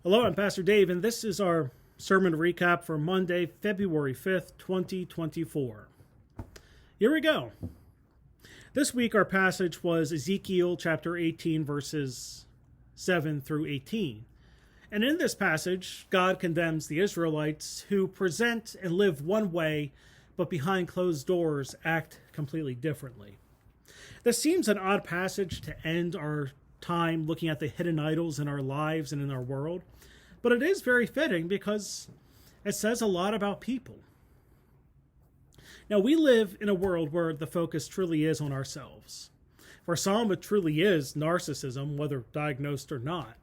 Hello, I'm Pastor Dave, and this is our sermon recap for Monday, February 5th, 2024. Here we go. This week, our passage was Ezekiel chapter 18, verses 7 through 18. And in this passage, God condemns the Israelites who present and live one way, but behind closed doors act completely differently. This seems an odd passage to end our time looking at the hidden idols in our lives and in our world, but it is very fitting because it says a lot about people. Now, we live in a world where the focus truly is on ourselves. For some, it truly is narcissism, whether diagnosed or not.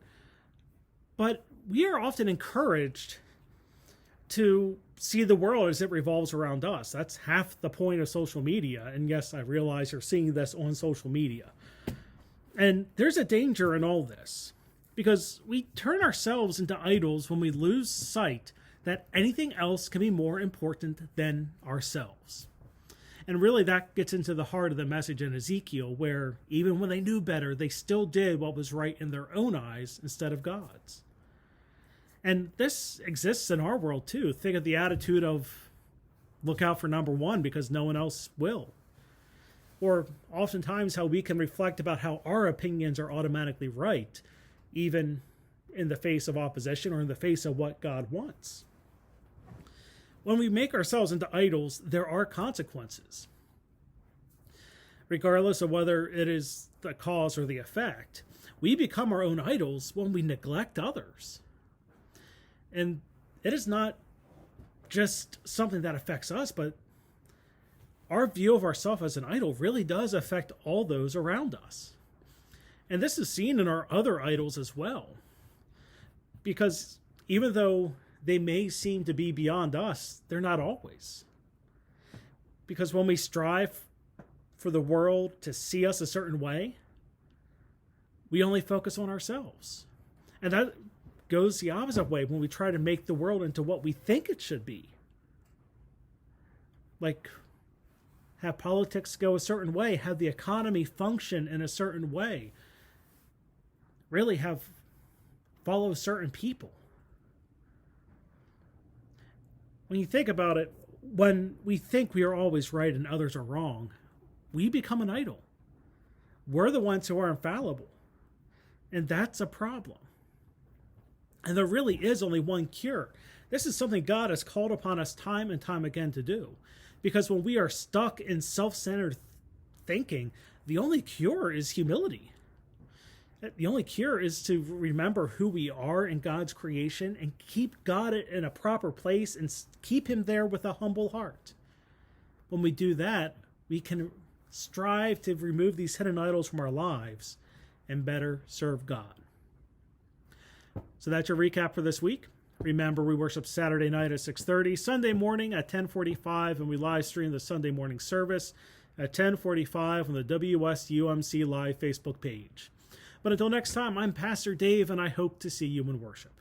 But we are often encouraged to see the world as it revolves around us. That's half the point of social media. And yes, I realize you're seeing this on social media. And there's a danger in all this because we turn ourselves into idols when we lose sight that anything else can be more important than ourselves. And really that gets into the heart of the message in Ezekiel, where even when they knew better, they still did what was right in their own eyes instead of God's. And this exists in our world too. Think of the attitude of look out for number one because no one else will. Or oftentimes how we can reflect about how our opinions are automatically right, even in the face of opposition or in the face of what God wants. When we make ourselves into idols, there are consequences. Regardless of whether it is the cause or the effect, we become our own idols when we neglect others. And it is not just something that affects us, but our view of ourselves as an idol really does affect all those around us. And this is seen in our other idols as well. Because even though they may seem to be beyond us, they're not always. Because when we strive for the world to see us a certain way, we only focus on ourselves. And that goes the opposite way when we try to make the world into what we think it should be. Like, have politics go a certain way, have the economy function in a certain way, really follow certain people. When you think about it, when we think we are always right and others are wrong, we become an idol. We're the ones who are infallible. And that's a problem. And there really is only one cure. This is something God has called upon us time and time again to do. Because when we are stuck in self-centered thinking, the only cure is humility. The only cure is to remember who we are in God's creation and keep God in a proper place and keep him there with a humble heart. When we do that, we can strive to remove these hidden idols from our lives and better serve God. So that's your recap for this week. Remember, we worship Saturday night at 6:30, Sunday morning at 10:45, and we live stream the Sunday morning service at 10:45 on the WSUMC Live Facebook page. But until next time, I'm Pastor Dave, and I hope to see you in worship.